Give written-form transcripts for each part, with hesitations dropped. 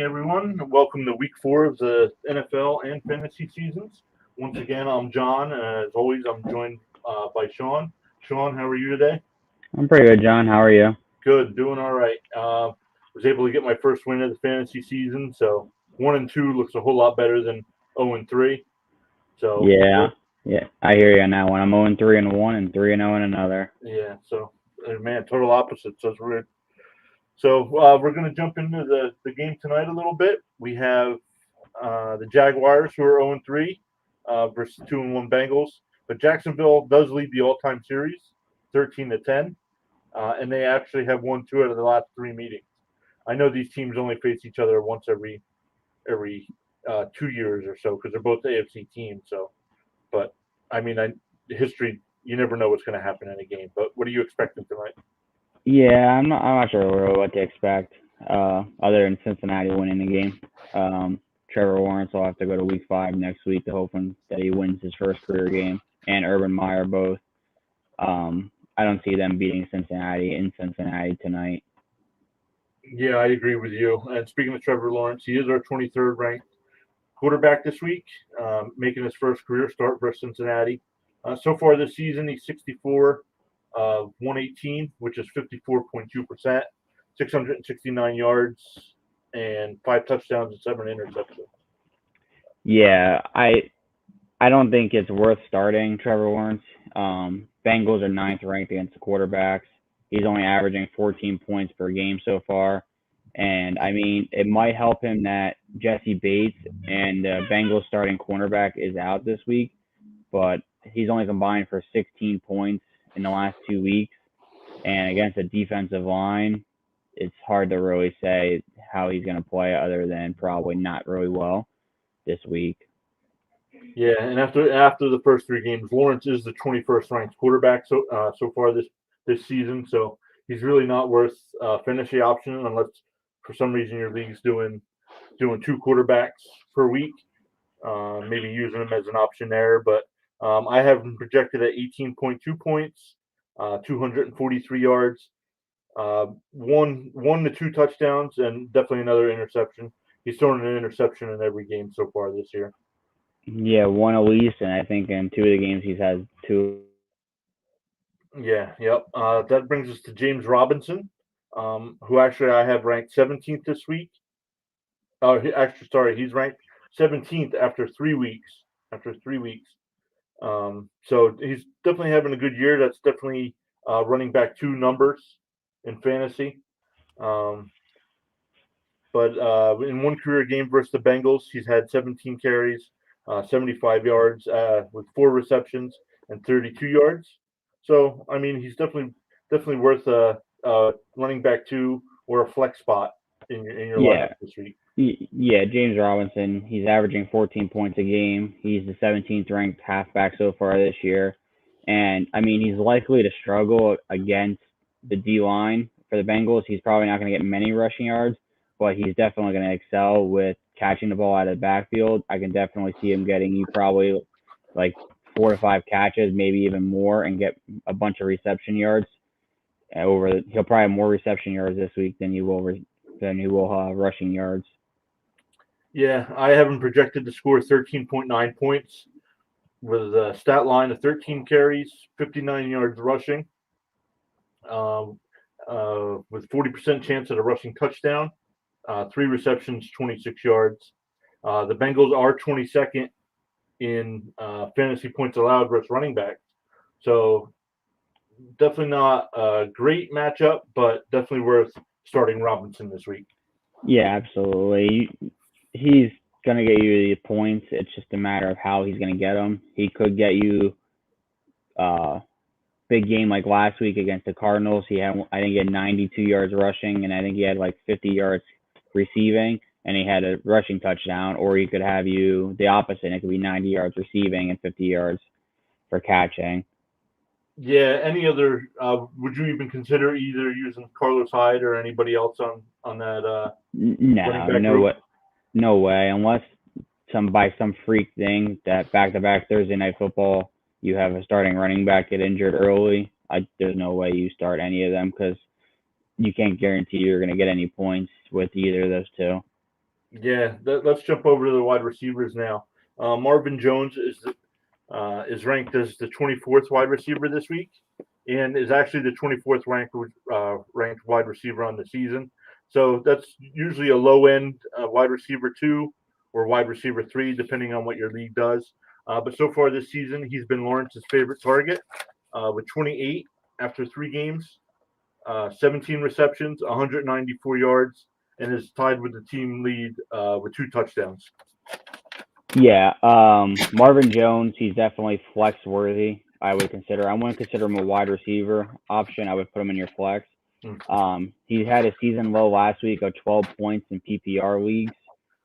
everyone. Welcome to week 4 of the NFL and fantasy seasons. Once again, I'm John, and as always, I'm joined by Shawn. Shawn, how are you today? I'm pretty good, John. How are you? Good, doing all right. Was able to get my first win of the fantasy season, so 1-2 looks a whole lot better than 0-3. So Yeah, yeah. I hear you on that one. I'm 0-3 in one and 3-0 in another. yeah, so man, total opposites. That's weird. So we're going to jump into the game tonight a little bit. We have the Jaguars, who are 0-3, versus 2-1 Bengals. But Jacksonville does lead the all-time series, 13-10, and they actually have won 2 out of the last 3 meetings. I know these teams only face each other once every 2 years or so because they're both AFC teams. So, but I mean, history, you never know what's going to happen in a game. But what are you expecting tonight? Yeah, I'm not sure really what to expect. Other than Cincinnati winning the game. Trevor Warren will have to go to week 5 next week to hoping that he wins his first career game, and Urban Meyer both. I don't see them beating Cincinnati in Cincinnati tonight. Yeah, I agree with you. And speaking of Trevor Lawrence, he is our 23rd ranked quarterback this week, making his first career start versus Cincinnati. So far this season, he's 64, 118, which is 54.2%, 669 yards, and 5 touchdowns and 7 interceptions. Yeah, I don't think it's worth starting Trevor Lawrence. Bengals are 9th ranked against the quarterbacks. He's only averaging 14 points per game so far. And I mean, it might help him that Jesse Bates and Bengals starting cornerback is out this week, but he's only combined for 16 points in the last 2 weeks. And against a defensive line, it's hard to really say how he's going to play other than probably not really well this week. Yeah, and after the first 3 games, Lawrence is the 21st ranked quarterback so far this season. So he's really not worth fantasy option unless for some reason your league's doing 2 quarterbacks per week. Maybe using him as an option there, but I have him projected at 18.2 points, 243 yards, 1 to 2 touchdowns, and definitely another interception. He's thrown an interception in every game so far this year. Yeah, one at least, and I think in 2 of the games he's had 2. Yeah, yep. That brings us to James Robinson, who actually I have ranked 17th this week. He's ranked 17th after 3 weeks. So he's definitely having a good year. That's definitely running back 2 numbers in fantasy. Um, but in one career game versus the Bengals, he's had 17 carries, 75 yards with 4 receptions and 32 yards. So I mean, he's definitely worth a running back 2 or a flex spot in your lineup Yeah, this week. yeah, James Robinson, he's averaging 14 points a game. He's the 17th ranked halfback so far this year. And I mean, he's likely to struggle against the D line for the Bengals. He's probably not going to get many rushing yards, but he's definitely going to excel with catching the ball out of the backfield. I can definitely see him getting you probably like 4 to 5 catches, maybe even more, and get a bunch of reception yards. He'll probably have more reception yards this week than he will rushing yards. Yeah, I have him projected to score 13.9 points with a stat line of 13 carries, 59 yards rushing, um, with 40% chance at a rushing touchdown, 3 receptions, 26 yards. The Bengals are 22nd in fantasy points allowed versus running backs. So definitely not a great matchup, but definitely worth starting Robinson this week. Yeah, absolutely. He's going to get you the points. It's just a matter of how he's going to get them. He could get you uh big game like last week against the Cardinals. I think he had 92 yards rushing, and I think he had like 50 yards receiving, and he had a rushing touchdown. Or he could have you the opposite. It could be 90 yards receiving and 50 yards for catching. Yeah, any other? Would you even consider either using Carlos Hyde or anybody else on that running No, back no group? way, no way. Unless some freak thing that back-to-back Thursday night football, you have a starting running back get injured early. There's no way you start any of them because you can't guarantee you're going to get any points with either of those two. Yeah, let's jump over to the wide receivers now. Marvin Jones is ranked as the 24th wide receiver this week, and is actually the 24th ranked wide receiver on the season. So that's usually a low end wide receiver two or wide receiver three, depending on what your league does. But so far this season, he's been Lawrence's favorite target with 28 after 3 games, 17 receptions, 194 yards, and is tied with the team lead with 2 touchdowns. Yeah, Marvin Jones, he's definitely flex worthy. I wouldn't consider him a wide receiver option. I would put him in your flex. Mm. He had a season low last week of 12 points in PPR leagues,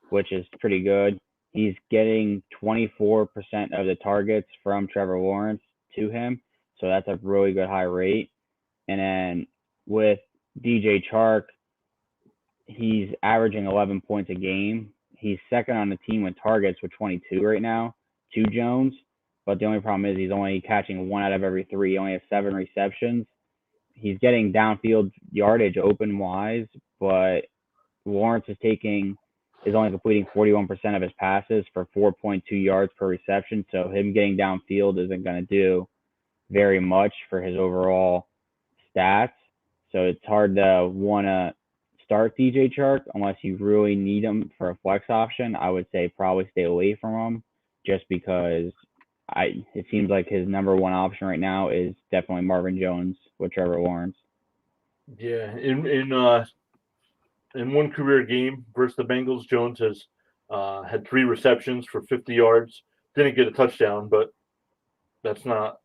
which is pretty good. He's getting 24% of the targets from Trevor Lawrence to him, so that's a really good high rate. And then with DJ Chark, he's averaging 11 points a game. He's second on the team with targets with 22 right now to Jones. But the only problem is he's only catching 1 out of every 3. He only has 7 receptions. He's getting downfield yardage open wise, but Lawrence is only completing 41% of his passes for 4.2 yards per reception. So him getting downfield isn't going to do very much for his overall stats. So it's hard to want to start DJ Chark unless you really need him for a flex option. I would say probably stay away from him just because it seems like his number one option right now is definitely Marvin Jones with Trevor Lawrence. Yeah, in one career game versus the Bengals, Jones has had 3 receptions for 50 yards. Didn't get a touchdown, but that's not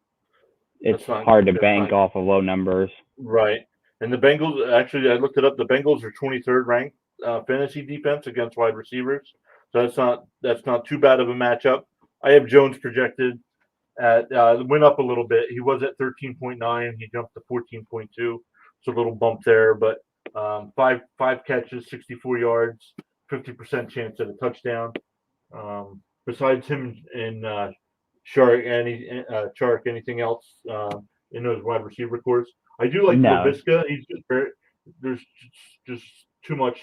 It's that's not hard to that's bank not off of low numbers. right. And the Bengals, actually, I looked it up. The Bengals are 23rd ranked fantasy defense against wide receivers, so that's not too bad of a matchup. I have Jones projected at went up a little bit. He was at 13.9. He jumped to 14.2. So a little bump there, but five catches, 64 yards, 50% chance at a touchdown. Besides him and Chark, anything else in those wide receiver cores? I do like No. Lavisca. He's just there's just too much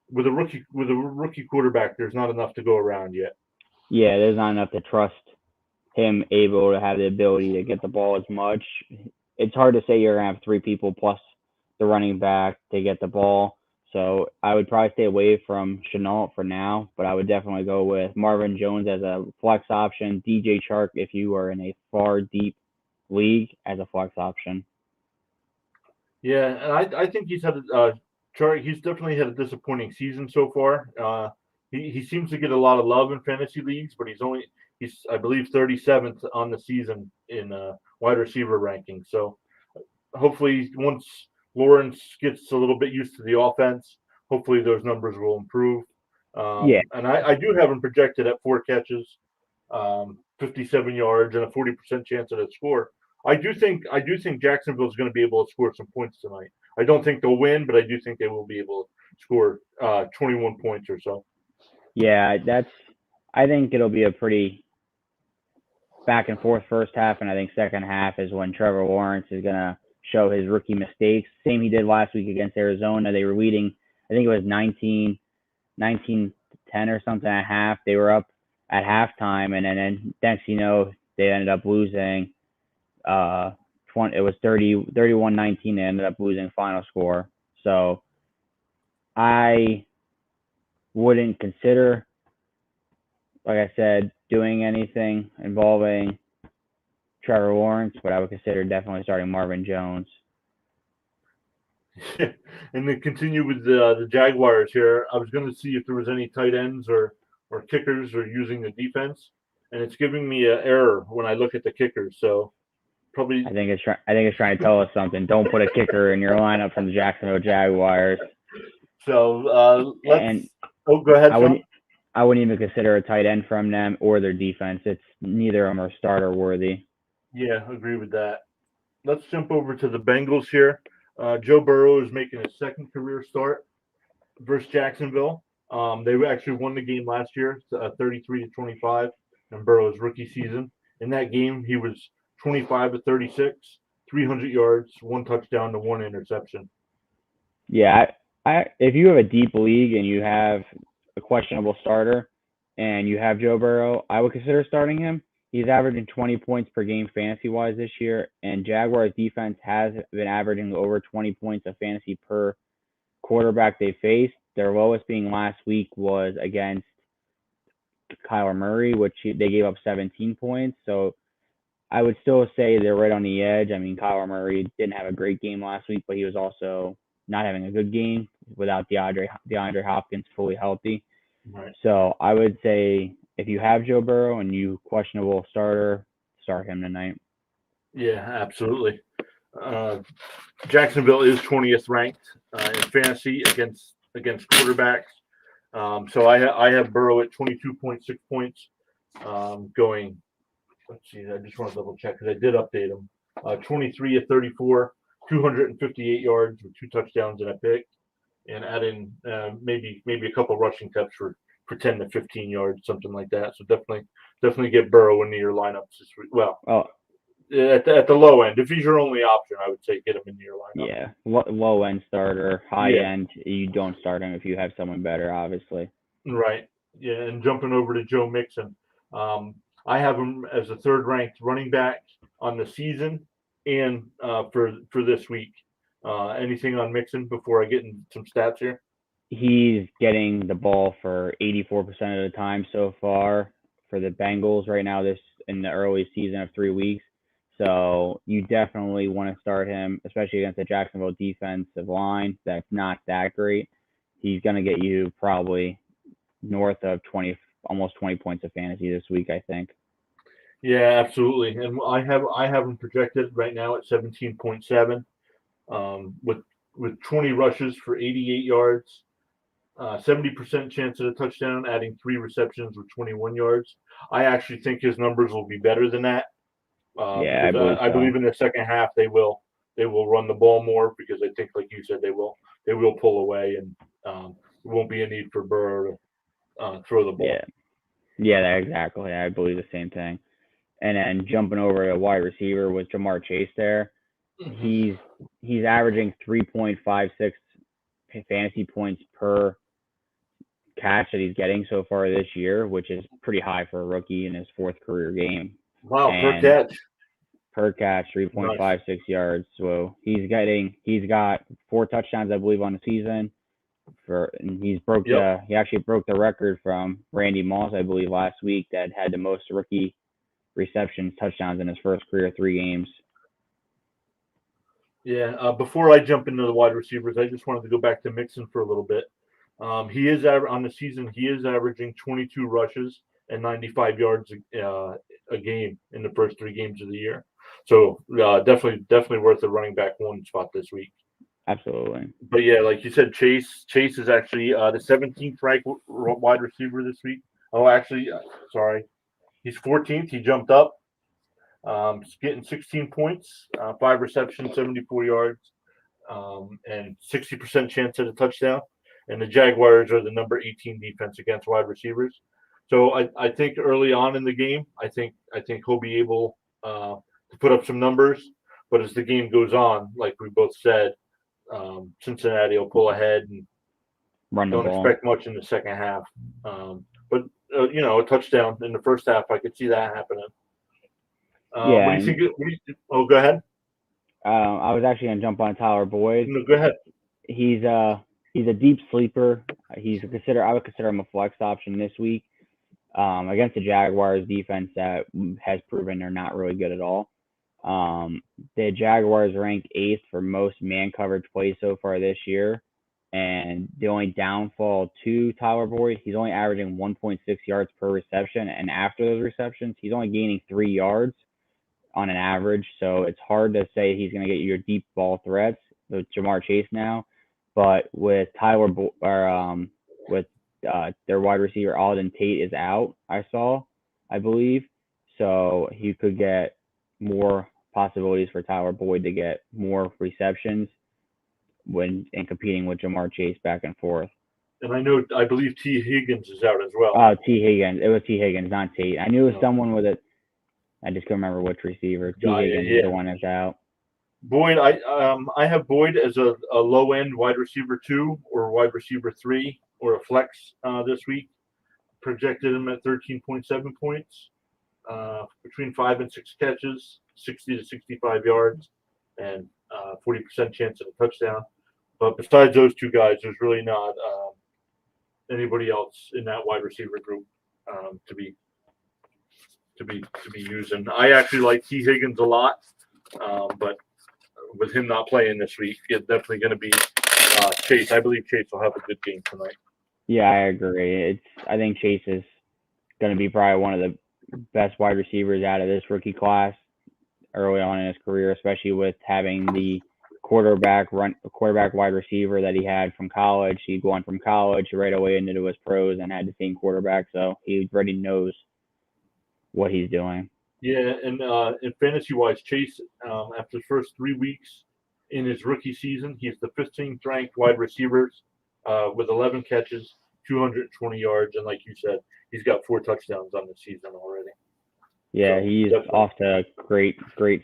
with a rookie quarterback. There's not enough to go around yet. Yeah, there's not enough to trust him able to have the ability to get the ball as much. It's hard to say you're going to have 3 people plus the running back to get the ball. So I would probably stay away from Chenault for now, but I would definitely go with Marvin Jones as a flex option, DJ Chark if you are in a far deep league as a flex option. Yeah, and I think he's definitely had a disappointing season so far. He seems to get a lot of love in fantasy leagues, but he's I believe 37th on the season in wide receiver ranking. So hopefully once Lawrence gets a little bit used to the offense, hopefully those numbers will improve. Yeah, And I do have him projected at 4 catches, 57 yards, and a 40% chance at a score. I do think Jacksonville is going to be able to score some points tonight. I don't think they'll win, but I do think they will be able to score 21 points or so. yeah, I think it'll be a pretty back and forth first half, and I think second half is when Trevor Lawrence is gonna show his rookie mistakes. Same he did last week against Arizona. They were leading, I think it was 19-10 or something at half. They were up at halftime, and then next you know they ended up losing. 20, it was 31-19. They ended up losing final score. So I wouldn't consider, like I said, doing anything involving Trevor Lawrence, but I would consider definitely starting Marvin Jones. And then continue with the Jaguars here. I was going to see if there was any tight ends or kickers or using the defense, and it's giving me an error when I look at the kickers. So probably I think it's trying to tell us something. Don't put a kicker in your lineup from the Jacksonville Jaguars. so. Let's. And Oh, go ahead, Sean. I wouldn't even consider a tight end from them or their defense. It's neither of them are starter worthy. Yeah, agree with that. Let's jump over to the Bengals here. Joe Burrow is making his second career start versus Jacksonville. They actually won the game last year, 33-25, in Burrow's rookie season. In that game, he was 25 of 36, 300 yards, 1 touchdown to 1 interception. Yeah, if you have a deep league and you have a questionable starter and you have Joe Burrow, I would consider starting him. He's averaging 20 points per game fantasy-wise this year, and Jaguars defense has been averaging over 20 points of fantasy per quarterback they faced. Their lowest being last week was against Kyler Murray, which they gave up 17 points. So I would still say they're right on the edge. I mean, Kyler Murray didn't have a great game last week, but he was also not having a good game without DeAndre Hopkins fully healthy. Right. So I would say if you have Joe Burrow and you questionable starter, start him tonight. Yeah, absolutely. Jacksonville is 20th ranked in fantasy against quarterbacks. So I have Burrow at 22.6 points. Going, let's see, I just want to double check because I did update him. 23 of 34, 258 yards with 2 touchdowns and a pick, and add in maybe a couple rushing touchdowns for 10 to 15 yards, something like that. So definitely get Burrow into your lineups this week. Well, at the low end, if he's your only option, I would say get him into your lineup. Yeah, low end starter, high end, you don't start him if you have someone better, obviously. Right. Yeah, and jumping over to Joe Mixon, I have him as a 3rd ranked running back on the season and for this week. Anything on Mixon before I get into some stats here? He's getting the ball for 84% of the time so far for the Bengals right now, this in the early season of 3 weeks. So you definitely want to start him, especially against the Jacksonville defensive line that's not that great. He's going to get you probably north of 20, almost 20 points of fantasy this week, I think. Yeah, absolutely. And I have him projected right now at 17.7, with 20 rushes for 88 yards, 70% chance at a touchdown, adding 3 receptions with 21 yards. I actually think his numbers will be better than that. Yeah, I believe in the second half they will run the ball more because I think, like you said, they will pull away and there won't be a need for Burrow to throw the ball. Yeah, exactly. I believe the same thing. And then jumping over to wide receiver with Jamar Chase there, he's averaging 3.56 fantasy points per catch that he's getting so far this year, which is pretty high for a rookie in his 4th career game. Wow, per catch, 3.56 yards. So he's got 4 touchdowns, I believe, on the season. He actually broke the record from Randy Moss, I believe, last week that had the most rookie receptions, touchdowns in his first career 3 games. Yeah. Before I jump into the wide receivers, I just wanted to go back to Mixon for a little bit. He is on the season. He is averaging 22 rushes and 95 yards a game in the first 3 games of the year. So definitely worth the running back 1 spot this week. Absolutely. But yeah, like you said, Chase is actually the 17th ranked wide receiver this week. Oh, actually, sorry, he's 14th. He jumped up. He's getting 16 points, 5 receptions, 74 yards, and 60% chance at a touchdown. And the Jaguars are the number 18 defense against wide receivers. So I think early on in the game, I think he'll be able to put up some numbers. But as the game goes on, like we both said, Cincinnati will pull ahead and don't expect much in the second half. But a touchdown in the first half, I could see that happening. What do you think? Go ahead. I was actually going to jump on Tyler Boyd. No, go ahead. He's a deep sleeper. I would consider him a flex option this week against the Jaguars defense that has proven they're not really good at all. The Jaguars rank 8th for most man coverage plays so far this year, and the only downfall to Tyler Boyd, he's only averaging 1.6 yards per reception, and after those receptions, he's only gaining 3 yards on an average. So it's hard to say he's going to get you your deep ball threats with Jamar Chase now, but with their wide receiver Alden Tate is out, I believe, so he could get more possibilities for Tyler Boyd to get more receptions when competing with Jamar Chase back and forth. And I believe T. Higgins is out as well. T. Higgins. It was T. Higgins, not Tate. I knew it was someone with it. I just can't remember which receiver. T. Higgins is the one that's out. Boyd, I have Boyd as a low end wide receiver 2 or wide receiver 3 or a flex this week. Projected him at 13.7 points, between 5 and 6 catches, 60 to 65 yards, and 40% chance of a touchdown. But besides those two guys, there's really not anybody else in that wide receiver group to be using. I actually like T. Higgins a lot, but with him not playing this week, it's definitely going to be Chase. I believe Chase will have a good game tonight. Yeah, I agree. I think Chase is going to be probably one of the best wide receivers out of this rookie class early on in his career, especially with having the quarterback wide receiver that he had from college. He'd gone from college right away into his pros and had the same quarterback, so he already knows what he's doing. Yeah, and in fantasy-wise, Chase, after the first 3 weeks in his rookie season, he's the 15th ranked wide receivers with 11 catches, 220 yards, and like you said, he's got 4 touchdowns on the season already. Yeah, So, he's definitely off to great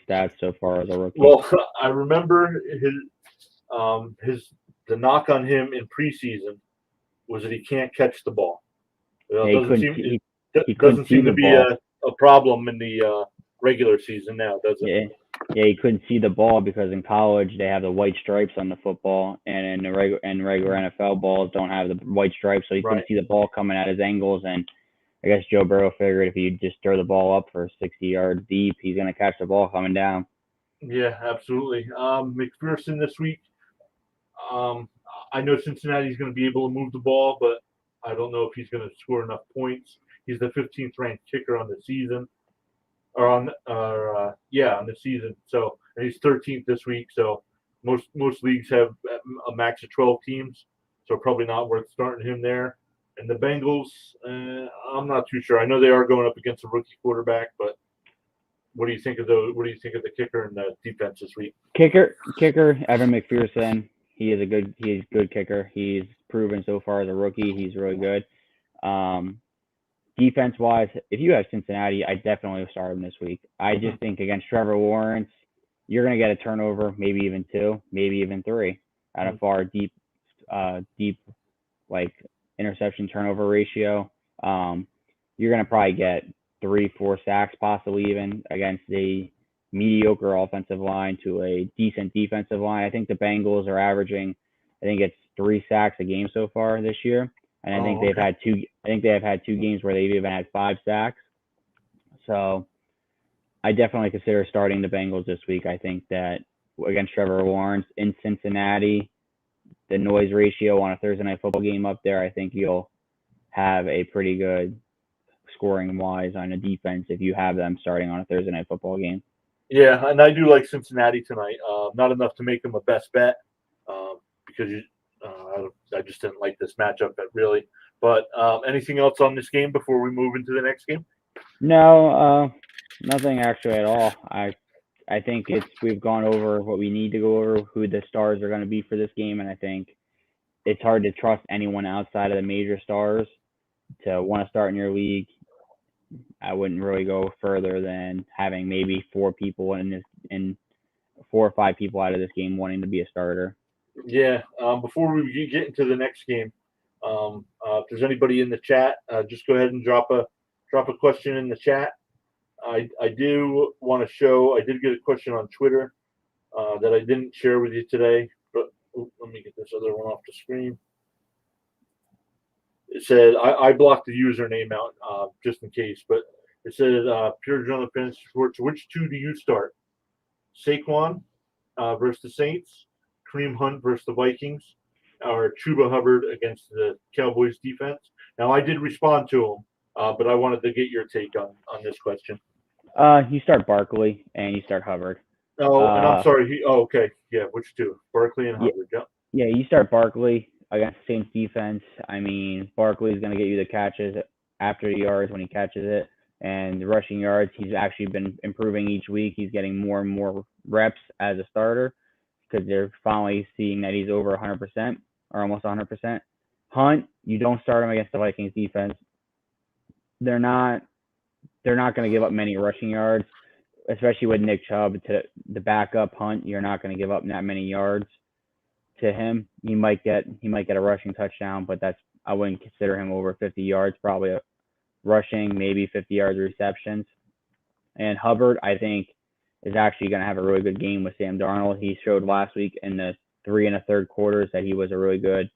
stats so far as a rookie. Well, I remember the knock on him in preseason was that he can't catch the ball. It doesn't seem to be a problem in the regular season now, does it? Yeah, he couldn't see the ball because in college they have the white stripes on the football, and in the regular NFL balls don't have the white stripes, so he couldn't see the ball coming at his angles. And I guess Joe Burrow figured if you just throw the ball up for 60 yards deep, he's going to catch the ball coming down. Yeah, absolutely. McPherson this week. I know Cincinnati's going to be able to move the ball, but I don't know if he's going to score enough points. He's the 15th ranked kicker on the season, on the season. So, and he's 13th this week. So most leagues have a max of 12 teams. So probably not worth starting him there. And the Bengals, I'm not too sure. I know they are going up against a rookie quarterback, but what do you think of the kicker and the defense this week? Kicker, Evan McPherson. He's a good kicker. He's proven so far as a rookie. He's really good. Defense-wise, if you have Cincinnati, I definitely would start him this week. I just think against Trevor Warren, you're going to get a turnover, maybe even 2, maybe even 3, at a far deep like interception turnover ratio. You're going to probably get 3-4 sacks, possibly even against a mediocre offensive line to a decent defensive line. I think the Bengals are averaging, I think it's 3 sacks a game so far this year. And I think they've had 2. I think they have had 2 games where they've even had 5 sacks. So I definitely consider starting the Bengals this week. I think that against Trevor Warren in Cincinnati, the noise ratio on a Thursday night football game up there, I think you'll have a pretty good scoring wise on a defense if you have them starting on a Thursday night football game. Yeah, and I do like Cincinnati tonight. Not enough to make them a best bet because I just didn't like this matchup really. But anything else on this game before we move into the next game? No, nothing actually at all. I think we've gone over what we need to go over, who the stars are going to be for this game, and I think it's hard to trust anyone outside of the major stars to want to start in your league. I wouldn't really go further than having maybe 4 people in 4 or 5 people out of this game wanting to be a starter. Yeah. Before we get into the next game, if there's anybody in the chat, just go ahead and drop a question in the chat. I do want to show. I did get a question on Twitter that I didn't share with you today, but let me get this other one off the screen. It said I blocked the username out just in case, but it said Pure Journal Fantasy Sports. Which 2 do you start? Saquon versus the Saints, Kareem Hunt versus the Vikings, or Chuba Hubbard against the Cowboys defense? Now I did respond to him, but I wanted to get your take on this question. You start Barkley and you start Hubbard. Oh, and I'm sorry. Okay. Yeah, which 2? Barkley and Hubbard. Yeah, you start Barkley against the Saints defense. I mean, Barkley's going to get you the catches after the yards when he catches it. And the rushing yards, he's actually been improving each week. He's getting more and more reps as a starter because they're finally seeing that he's over 100% or almost 100%. Hunt, you don't start him against the Vikings defense. They're not going to give up many rushing yards, especially with Nick Chubb to the backup Hunt. You're not going to give up that many yards to him. He might get a rushing touchdown, but that's I wouldn't consider him over 50 yards, probably rushing, maybe 50 yards receptions. And Hubbard, I think, is actually going to have a really good game with Sam Darnold. He showed last week in the 3 1/3 quarters that he was a really good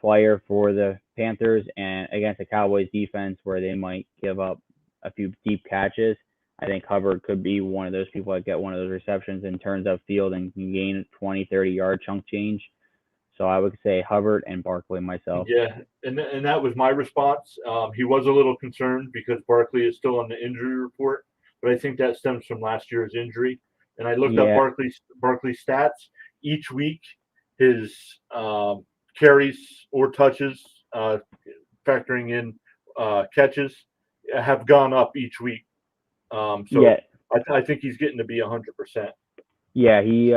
player for the Panthers, and against the Cowboys defense where they might give up a few deep catches. I think Hubbard could be one of those people that get one of those receptions and turns upfield and can gain 20, 30-yard chunk change. So I would say Hubbard and Barkley myself. Yeah, and that was my response. He was a little concerned because Barkley is still on the injury report, but I think that stems from last year's injury. And I looked up Barkley's stats each week. His carries or touches, factoring in catches, have gone up each week. I think he's getting to be 100%. Yeah, he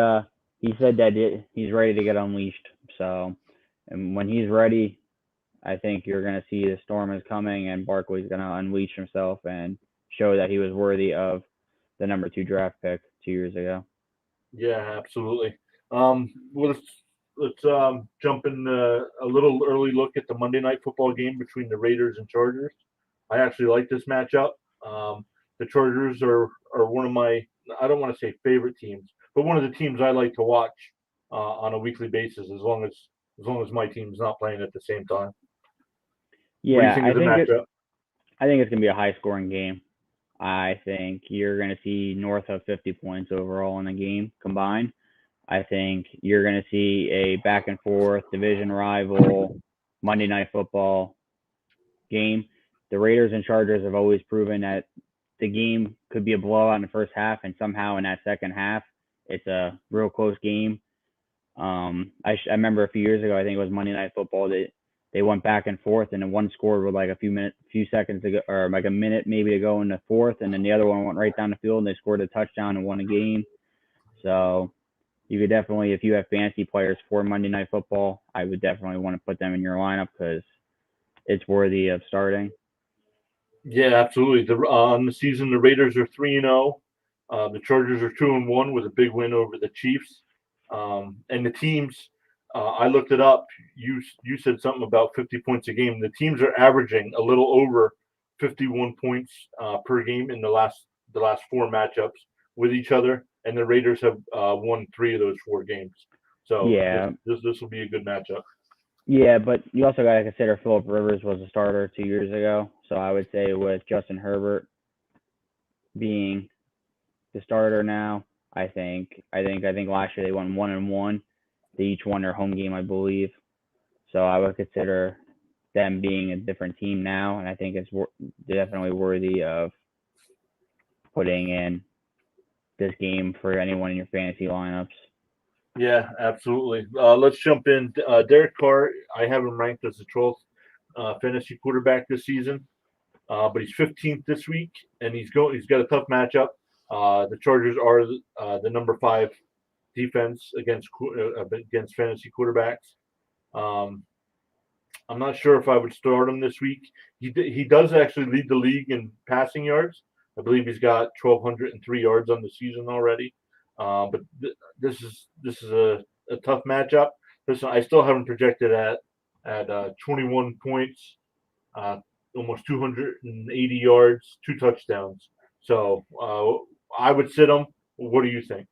said that he's ready to get unleashed. So, and when he's ready, I think you're going to see the storm is coming, and Barkley's going to unleash himself and show that he was worthy of the number 2 draft pick 2 years ago. Yeah, absolutely. Let's jump in a little early look at the Monday Night Football game between the Raiders and Chargers. I actually like this matchup. The Chargers are one of my, I don't want to say favorite teams, but one of the teams I like to watch on a weekly basis as long as my team's not playing at the same time. Yeah, what do you think of the matchup? I think it's going to be a high-scoring game. I think you're going to see north of 50 points overall in the game combined. I think you're going to see a back-and-forth division rival Monday Night Football game. The Raiders and Chargers have always proven that the game could be a blowout in the first half, and somehow in that second half, it's a real close game. I remember a few years ago, I think it was Monday Night Football, they went back and forth, and then one scored with like a few seconds to go, or like a minute maybe to go in the fourth, and then the other one went right down the field, and they scored a touchdown and won a game. So you could definitely, if you have fantasy players for Monday Night Football, I would definitely want to put them in your lineup because it's worthy of starting. Yeah, absolutely. On the season, the Raiders are 3-0. The Chargers are 2-1 with a big win over the Chiefs. And the teams, I looked it up. You said something about 50 points a game. The teams are averaging a little over 51 points per game in the last 4 matchups with each other, and the Raiders have won 3 of those 4 games. So yeah, this will be a good matchup. Yeah, but you also got to consider Phillip Rivers was a starter 2 years ago. So I would say with Justin Herbert being the starter now, I think last year they won 1-1. They each won their home game, I believe. So I would consider them being a different team now, and I think it's definitely worthy of putting in this game for anyone in your fantasy lineups. Yeah, absolutely. Let's jump in. Derek Carr, I have him ranked as the 12th fantasy quarterback this season, but he's 15th this week, and he's got a tough matchup. The Chargers are the number 5 defense against fantasy quarterbacks. I'm not sure if I would start him this week. He does actually lead the league in passing yards. I believe he's got 1,203 yards on the season already. But this is a tough matchup. Listen, I still have him projected at 21 points, almost 280 yards, 2 touchdowns. So I would sit him. What do you think?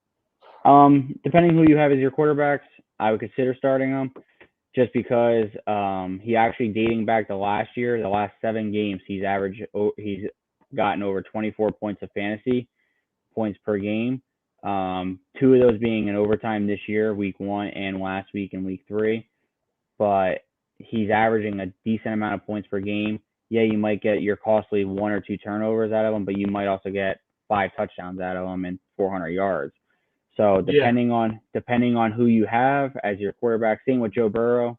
Depending who you have as your quarterbacks, I would consider starting him. Just because he actually, dating back to last year, the last 7 games, he's gotten over 24 points of fantasy points per game. 2 of those being in overtime this year, week 1 and last week in week 3. But he's averaging a decent amount of points per game. Yeah, you might get your costly 1 or 2 turnovers out of him, but you might also get 5 touchdowns out of him and 400 yards. So depending on who you have as your quarterback, same with Joe Burrow,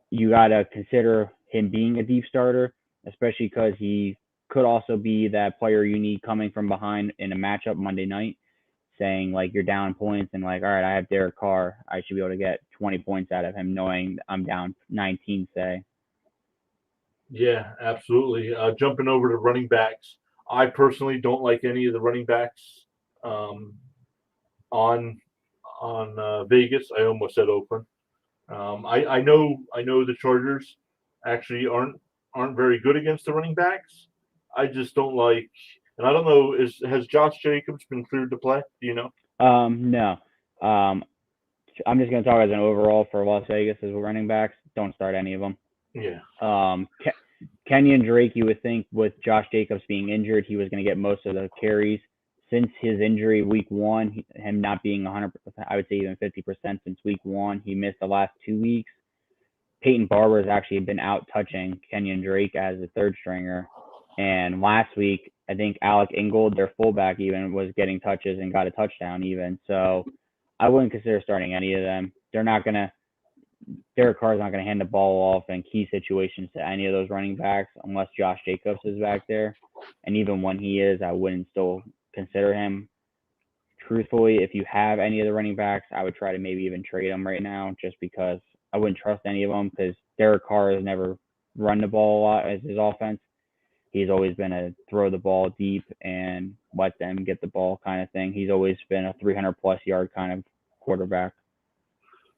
you got to consider him being a deep starter, especially because he could also be that player you need coming from behind in a matchup Monday night, saying like you're down points and like, all right, I have Derek Carr, I should be able to get 20 points out of him knowing I'm down 19, say. Yeah, absolutely. Jumping over to running backs, I personally don't like any of the running backs on Vegas. I almost said Oakland. I know the Chargers actually aren't very good against the running backs. I just don't like, and I don't know, has Josh Jacobs been cleared to play? Do you know? No. Um, I'm just going to talk as an overall for Las Vegas as running backs. Don't start any of them. Yeah. Kenyon Drake, you would think with Josh Jacobs being injured, he was going to get most of the carries. Since his injury week one, him not being 100%, I would say even 50% since week one, he missed the last 2 weeks. Peyton Barber has actually been out touching Kenyon Drake as a third stringer. And last week, I think Alec Ingold, their fullback, even was getting touches and got a touchdown even. So I wouldn't consider starting any of them. They're not going to Derek Carr's not going to hand the ball off in key situations to any of those running backs unless Josh Jacobs is back there. And even when he is, I wouldn't still consider him. Truthfully, if you have any of the running backs, I would try to maybe even trade them right now just because I wouldn't trust any of them because Derek Carr has never run the ball a lot as his offense. He's always been a throw the ball deep and let them get the ball kind of thing. He's always been a 300-plus yard kind of quarterback.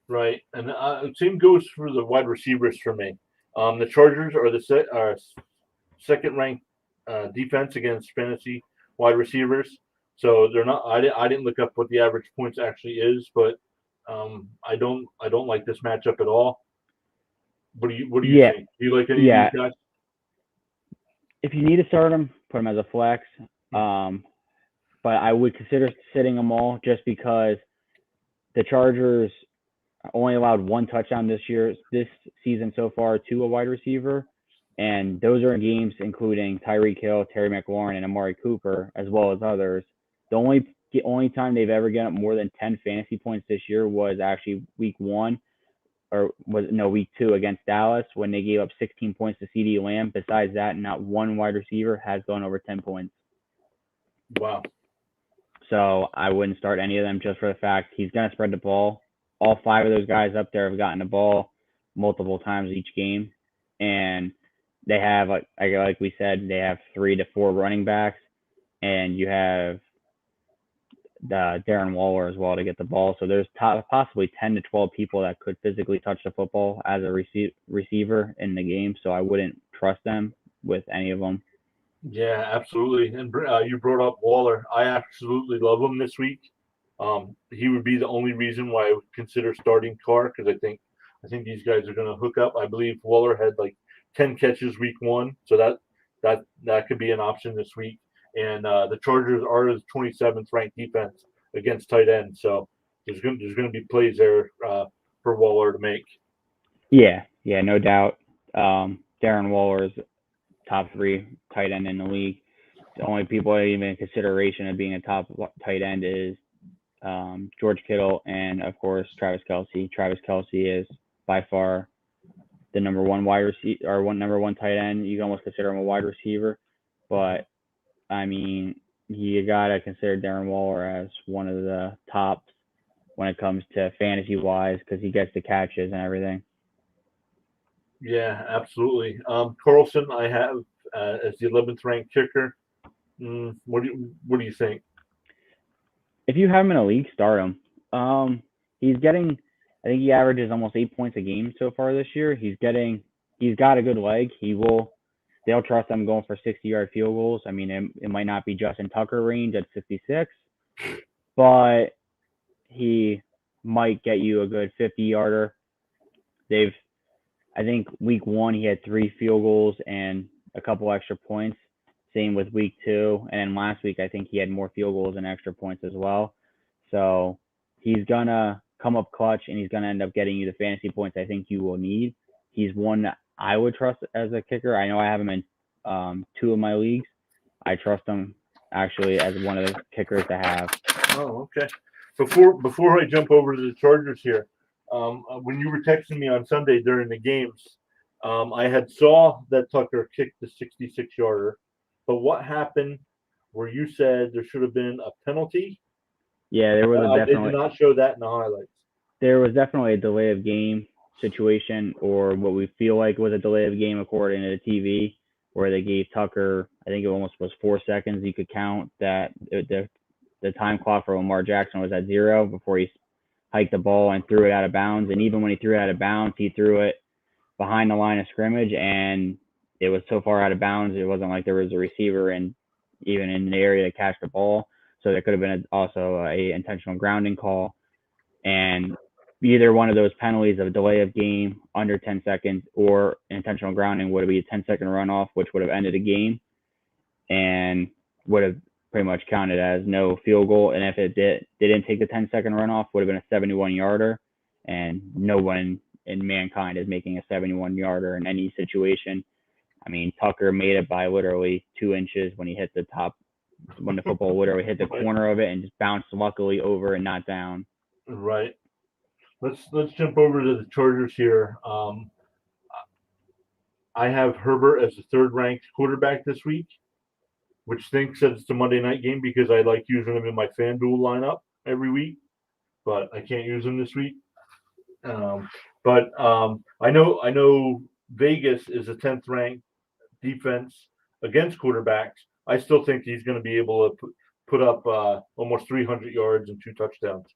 Right, and same goes for the wide receivers for me. The Chargers are the second-ranked defense against fantasy wide receivers, so they're not. I didn't look up what the average points actually is, but I don't like this matchup at all. What do you think? Do you like any of these guys? If you need to start them, put them as a flex. But I would consider sitting them all just because the Chargers only allowed one touchdown this season so far to a wide receiver, and those are in games including Tyreek Hill, Terry McLaurin, and Amari Cooper, as well as others. The only time they've ever gotten more than 10 fantasy points this year was actually week 2 against Dallas when they gave up 16 points to CeeDee Lamb. Besides that, not one wide receiver has gone over 10 points. Wow. So I wouldn't start any of them just for the fact he's going to spread the ball. All 5 of those guys up there have gotten the ball multiple times each game. And they have, like we said, they have 3 to 4 running backs. And you have Darren Waller as well to get the ball. So there's possibly 10 to 12 people that could physically touch the football as a receiver in the game. So I wouldn't trust them with any of them. Yeah, absolutely. And you brought up Waller. I absolutely love him this week. He would be the only reason why I would consider starting Carr because I think these guys are going to hook up. I believe Waller had like 10 catches week 1, so that could be an option this week. And the Chargers are the 27th ranked defense against tight ends, so there's going to be plays there for Waller to make. Yeah, no doubt. Darren Waller is top 3 tight end in the league. The only people even in consideration of being a top tight end is George Kittle and, of course, Travis Kelce. Travis Kelce is by far the number one wide receiver or number one tight end. You can almost consider him a wide receiver, but I mean, you gotta consider Darren Waller as one of the tops when it comes to fantasy wise because he gets the catches and everything. Yeah, absolutely. Carlson, I have as the 11th ranked kicker. What do you think? If you have him in a league, start him. He's getting, I think he averages almost 8 points a game so far this year. He's got a good leg. They'll trust him going for 60-yard field goals. I mean, it might not be Justin Tucker range at 66, but he might get you a good 50-yarder. I think week 1 he had 3 field goals and a couple extra points. Same with week 2, and then last week I think he had more field goals and extra points as well. So he's gonna come up clutch, and he's gonna end up getting you the fantasy points I think you will need. He's one that I would trust as a kicker. I know I have him in 2 of my leagues. I trust him actually as one of the kickers to have. Oh, okay. Before I jump over to the Chargers here, when you were texting me on Sunday during the games, I had saw that Tucker kicked the 66-yarder, but what happened where you said there should have been a penalty? Yeah, there was They did not show that in the highlights. There was definitely a delay of game situation, or what we feel like was a delay of game according to the TV, where they gave Tucker, I think it almost was 4 seconds. You could count that the time clock for Lamar Jackson was at 0 before he hiked the ball and threw it out of bounds. And even when he threw it out of bounds, he threw it behind the line of scrimmage, and it was so far out of bounds, it wasn't like there was a receiver and even in the area to catch the ball. So there could have been also a intentional grounding call. And either one of those penalties of a delay of game under 10 seconds or intentional grounding would be a 10-second runoff, which would have ended the game and would have pretty much counted as no field goal. And if it didn't take the 10-second runoff, would have been a 71-yarder. And no one in mankind is making a 71-yarder in any situation. I mean, Tucker made it by literally 2 inches when he hit the top, when the football literally hit the corner of it and just bounced luckily over and not down. Right. Let's jump over to the Chargers here. I have Herbert as the third-ranked quarterback this week, which stinks that it's a Monday night game because I like using him in my FanDuel lineup every week, but I can't use him this week. But I know Vegas is a 10th ranked defense against quarterbacks. I still think he's going to be able to put up almost 300 yards and 2 touchdowns.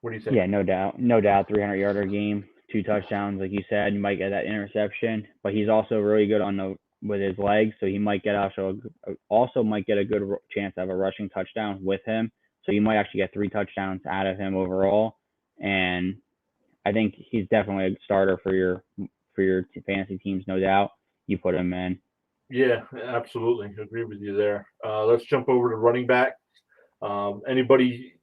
What do you think? Yeah, no doubt. 300-yarder game, 2 touchdowns, like you said. You might get that interception, but he's also really good with his legs, so he might get also might get a good chance to have a rushing touchdown with him. So you might actually get 3 touchdowns out of him overall, and I think he's definitely a starter for your fantasy teams, no doubt. You put him in. Yeah, absolutely. Agree with you there. Let's jump over to running back. Anybody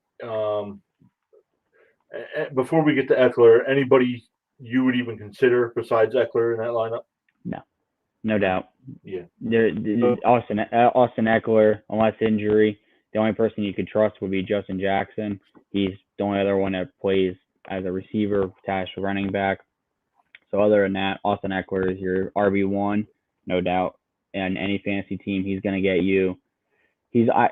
before we get to Eckler, anybody you would even consider besides Eckler in that lineup? No doubt. Yeah. Austin Eckler, unless injury, the only person you could trust would be Justin Jackson. He's the only other one that plays as a receiver attached to running back. So other than that, Austin Eckler is your RB1, no doubt. And any fantasy team, he's going to get you. I'd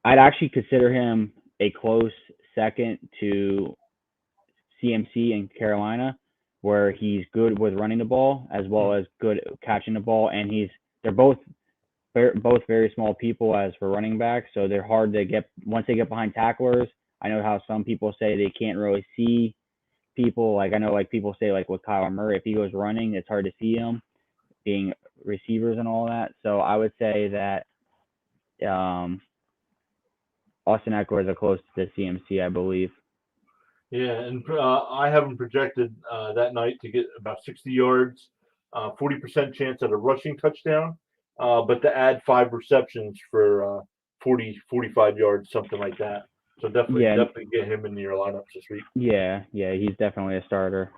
actually consider him a close second to CMC in Carolina, where he's good with running the ball as well as good catching the ball, and they're both very small people as for running backs, so they're hard to get once they get behind tacklers. I know how some people say they can't really see people. Like I know like people say like with Kyler Murray, if he goes running, it's hard to see him being receivers and all that. So I would say that Austin Eckler is a close to CMC, I believe. Yeah, and I have him projected that night to get about 60 yards, 40% chance at a rushing touchdown, but to add 5 receptions for 45 yards, something like that. So definitely get him in your lineups this week. Yeah, he's definitely a starter.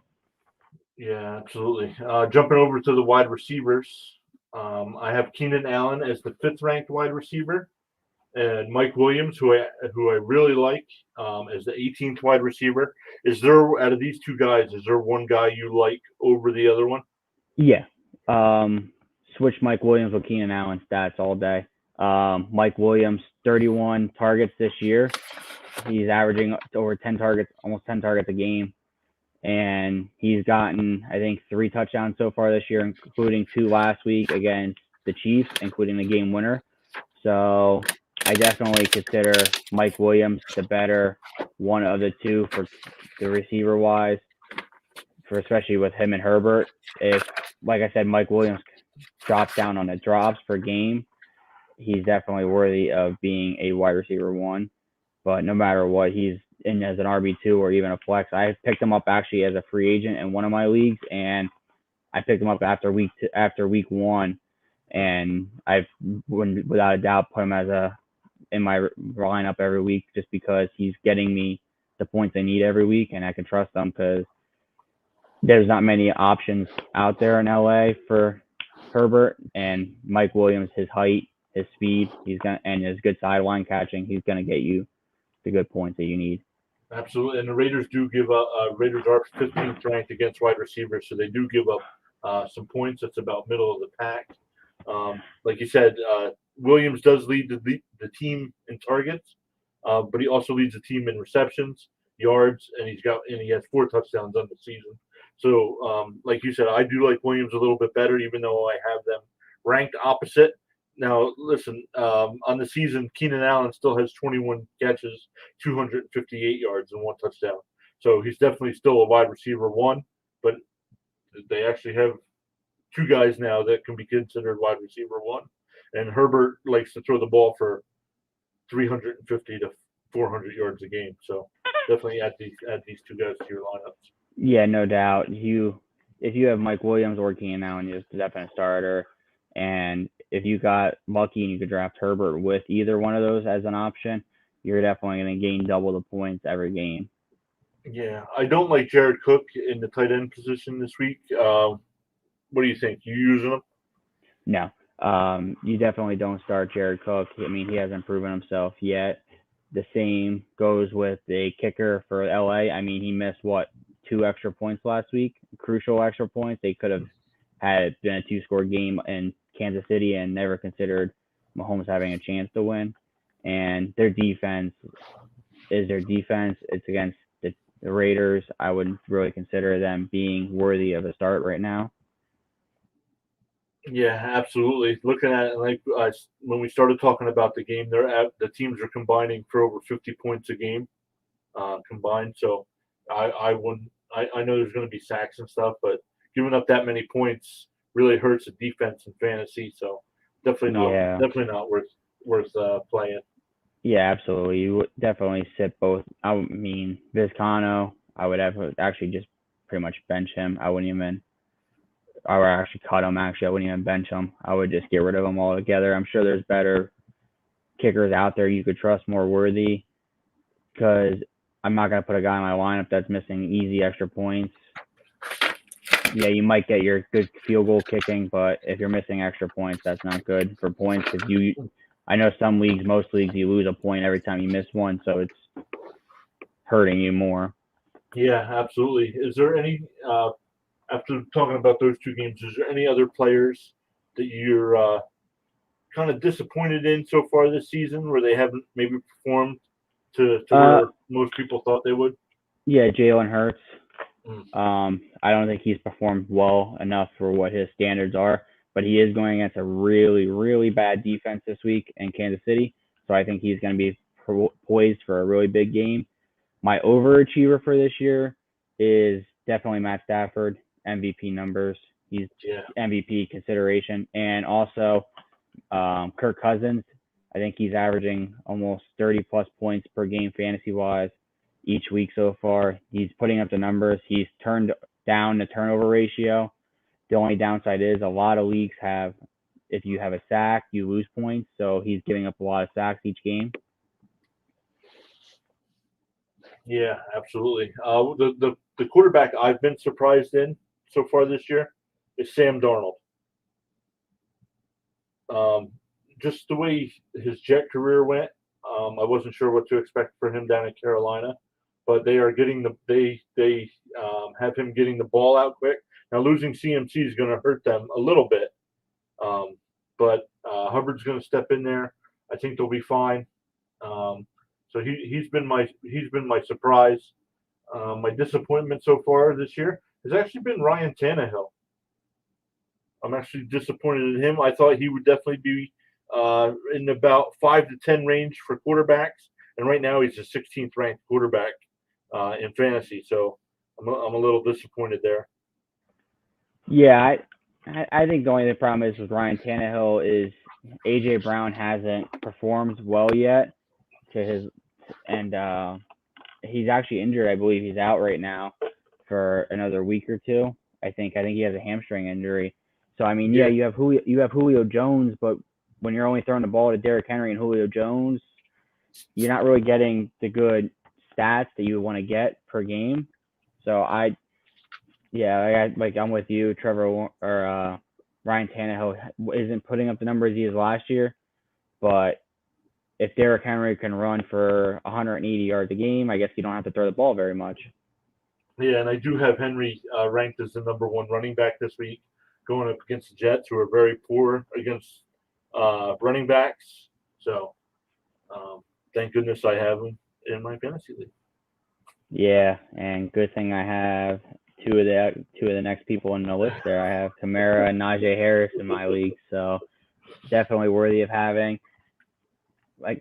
Yeah, absolutely. Jumping over to the wide receivers, I have Keenan Allen as the 5th ranked wide receiver, and Mike Williams, who I really like, as the 18th wide receiver. Is there, out of these 2 guys, is there one guy you like over the other one? Yeah. Switch Mike Williams with Keenan Allen stats all day. Mike Williams, 31 targets this year. He's averaging over 10 targets, almost 10 targets a game. And he's gotten, I think, 3 touchdowns so far this year, including 2 last week against the Chiefs, including the game winner. So I definitely consider Mike Williams the better one of the 2 for the receiver wise, for especially with him and Herbert. If, like I said, Mike Williams drops down on the drops per game, he's definitely worthy of being a wide receiver 1. But no matter what, he's in as an RB2 or even a flex. I picked him up actually as a free agent in one of my leagues, and I picked him up after week 1, and I've without a doubt put him in my lineup every week just because he's getting me the points I need every week, and I can trust him because there's not many options out there in LA for Herbert, and Mike Williams, his height, his speed, and his good sideline catching, he's gonna get you the good points that you need. Absolutely, and the Raiders do give up. Raiders are 15th ranked against wide receivers, so they do give up some points. That's about middle of the pack. Like you said, Williams does lead the team in targets, but he also leads the team in receptions, yards, and he has 4 touchdowns on the season. So, like you said, I do like Williams a little bit better, even though I have them ranked opposite. Now, listen, on the season, Keenan Allen still has 21 catches, 258 yards, and 1 touchdown. So he's definitely still a wide receiver one, but they actually have two guys now that can be considered wide receiver one. And Herbert likes to throw the ball for 350 to 400 yards a game. So definitely add these two guys to your lineups. Yeah, no doubt. If you have Mike Williams or Keenan Allen, you're a definite starter. And if you got lucky and you could draft Herbert with either one of those as an option, you're definitely going to gain double the points every game. Yeah, I don't like Jared Cook in the tight end position this week. What do you think? You using him? No. You definitely don't start Jared Cook. I mean, he hasn't proven himself yet. The same goes with the kicker for LA. I mean, he missed, 2 extra points last week? Crucial extra points. They could have had it been a 2-score game in Kansas City and never considered Mahomes having a chance to win. And their defense is their defense. It's against the Raiders. I wouldn't really consider them being worthy of a start right now. Yeah, absolutely. Looking at it, like when we started talking about the game, the teams are combining for over 50 points a game combined. So I wouldn't. I know there's going to be sacks and stuff, but giving up that many points really hurts the defense in fantasy. So definitely not worth playing. Yeah, absolutely. You would definitely sit both. I mean, Vizcano, I would actually just pretty much bench him. I would actually cut him. Actually, I wouldn't even bench him. I would just get rid of him altogether. I'm sure there's better kickers out there you could trust more worthy, because I'm not going to put a guy in my lineup that's missing easy extra points. Yeah, you might get your good field goal kicking, but if you're missing extra points, that's not good for points. I know some leagues, most leagues, you lose a point every time you miss one, so it's hurting you more. Yeah, absolutely. Is there any after talking about those two games? Is there any other players that you're kind of disappointed in so far this season, where they haven't maybe performed to where most people thought they would? Yeah, Jalen Hurts. Mm. I don't think he's performed well enough for what his standards are, but he is going against a really, really bad defense this week in Kansas City. So I think he's going to be poised for a really big game. My overachiever for this year is definitely Matt Stafford, MVP numbers. He's MVP consideration. And also Kirk Cousins. I think he's averaging almost 30-plus points per game fantasy-wise each week so far. He's putting up the numbers. He's turned down the turnover ratio. The only downside is a lot of leagues have, if you have a sack, you lose points. So he's giving up a lot of sacks each game. Yeah, absolutely. The quarterback I've been surprised in so far this year is Sam Darnold. Just the way his Jet career went, I wasn't sure what to expect for him down in Carolina, but they are getting they have him getting the ball out quick. Now losing CMC is going to hurt them a little bit, but Hubbard's going to step in there. I think they'll be fine. So he's been my surprise. My disappointment so far this year has actually been Ryan Tannehill. I'm actually disappointed in him. I thought he would definitely be in about 5 to 10 range for quarterbacks, and right now he's the 16th ranked quarterback in fantasy. So I'm a little disappointed there. Yeah, I think the only problem is with Ryan Tannehill is AJ Brown hasn't performed well yet and he's actually injured. I believe he's out right now for another week or two. I think he has a hamstring injury. So I mean, you have Julio Jones, but when you're only throwing the ball to Derrick Henry and Julio Jones, you're not really getting the good stats that you want to get per game. So I'm with you, Trevor or Ryan Tannehill isn't putting up the numbers he is last year, but if Derrick Henry can run for 180 yards a game, I guess you don't have to throw the ball very much. Yeah, and I do have Henry ranked as the number 1 running back this week, going up against the Jets, who are very poor against running backs. So thank goodness I have him in my fantasy league. Yeah, and good thing I have two of the next people on the list there. I have Kamara and Najee Harris in my league, so definitely worthy of having.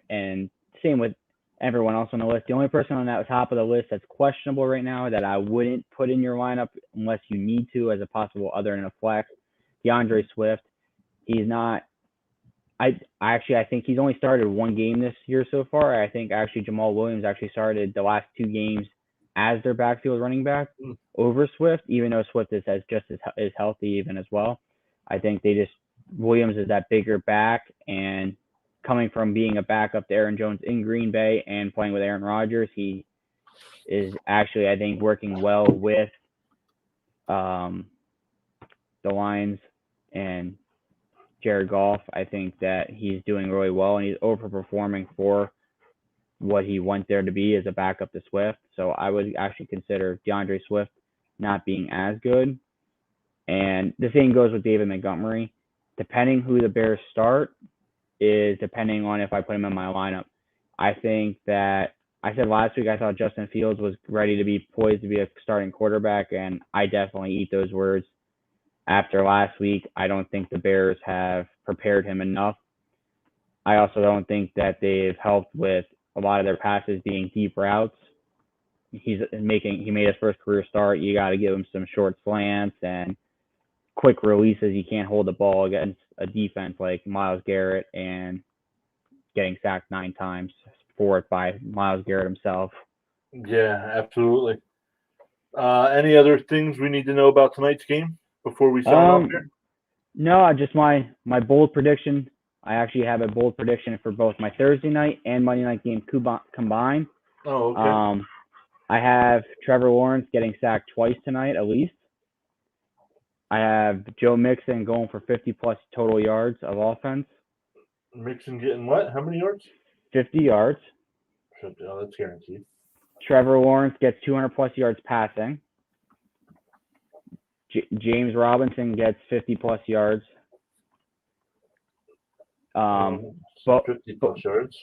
And same with everyone else on the list. The only person on that top of the list that's questionable right now that I wouldn't put in your lineup unless you need to as a possible other than a flex, DeAndre Swift. He's not. I think he's only started one game this year so far. I think actually Jamal Williams actually started the last two games as their backfield running back over Swift, even though Swift is just as healthy even as well. I think Williams is that bigger back, and coming from being a backup to Aaron Jones in Green Bay and playing with Aaron Rodgers, he is actually, I think, working well with the Lions and Jared Goff. I think that he's doing really well, and he's overperforming for what he went there to be as a backup to Swift. So I would actually consider DeAndre Swift not being as good. And the same goes with David Montgomery. Depending who the Bears start is depending on if I put him in my lineup. I think that I said last week I thought Justin Fields was ready to be poised to be a starting quarterback, and I definitely eat those words. After last week, I don't think the Bears have prepared him enough. I also don't think that they've helped with a lot of their passes being deep routes. He made his first career start. You got to give him some short slants and quick releases. You can't hold the ball against a defense like Myles Garrett and getting sacked 9 times, 4 by Myles Garrett himself. Yeah, absolutely. Any other things we need to know about tonight's game before we sign off here? No, just my bold prediction. I actually have a bold prediction for both my Thursday night and Monday night game combined. Oh, okay. I have Trevor Warren getting sacked twice tonight at least. I have Joe Mixon going for 50-plus total yards of offense. Mixon getting what? How many yards? 50 yards. Oh, that's guaranteed. Trevor Lawrence gets 200-plus yards passing. James Robinson gets 50-plus yards. 50-plus yards.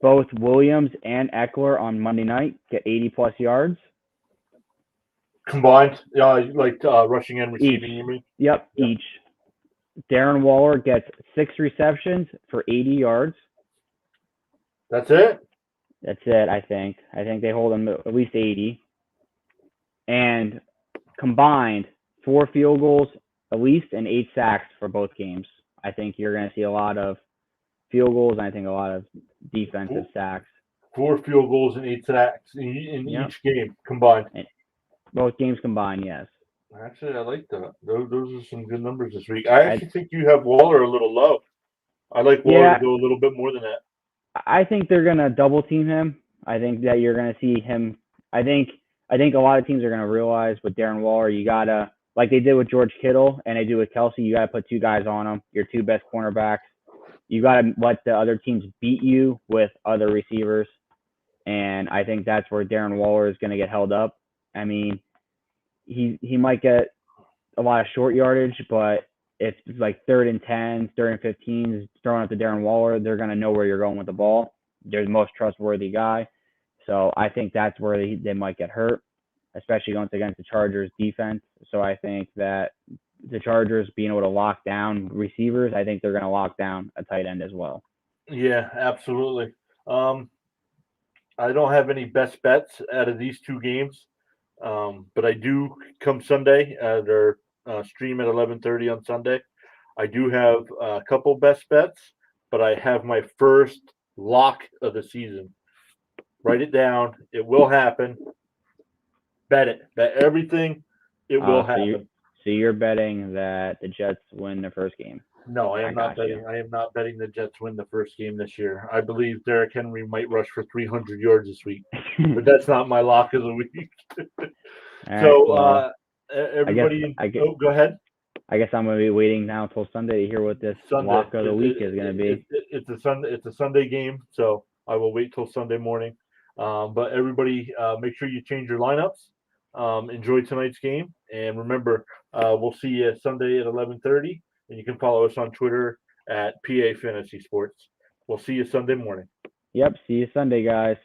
Both Williams and Eckler on Monday night get 80-plus yards. Combined? Rushing and receiving, you mean? Yep, each. Darren Waller gets 6 receptions for 80 yards. That's it? That's it, I think. I think they hold him at least 80. And combined, 4 field goals at least and 8 sacks for both games. I think you're going to see a lot of field goals and I think a lot of defensive sacks. 4 field goals and 8 sacks in each game combined. Both games combined, yes. Actually, I like that. Those are some good numbers this week. I actually think you have Waller a little low. I like Waller to go a little bit more than that. I think they're going to double team him. I think that you're going to see him. I think a lot of teams are going to realize with Darren Waller, you got to, like they did with George Kittle and they do with Kelsey, you got to put 2 guys on him, your 2 best cornerbacks. You got to let the other teams beat you with other receivers. And I think that's where Darren Waller is going to get held up. I mean, he might get a lot of short yardage, but if it's like 3rd and 10, 3rd and 15, throwing up to Darren Waller, they're going to know where you're going with the ball. They're the most trustworthy guy. So I think that's where they might get hurt, especially going against the Chargers defense. So I think that the Chargers being able to lock down receivers, I think they're going to lock down a tight end as well. Yeah, absolutely. I don't have any best bets out of these 2 games. But I do come Sunday at our stream at 11:30 on Sunday. I do have a couple best bets, but I have my first lock of the season. Write it down. It will happen. Bet it. Bet everything. It will happen. So you're betting that the Jets win their first game? No, I am not betting. I am not betting the Jets win the first game this year. I believe Derrick Henry might rush for 300 yards this week, but that's not my lock of the week. Everybody, go ahead. I guess I'm going to be waiting now until Sunday to hear what this lock of the week is going to be. It's a Sunday game, so I will wait till Sunday morning. But everybody, make sure you change your lineups. Enjoy tonight's game, and remember, we'll see you Sunday at 11:30. And you can follow us on Twitter at PA Fantasy Sports. We'll see you Sunday morning. Yep. See you Sunday, guys.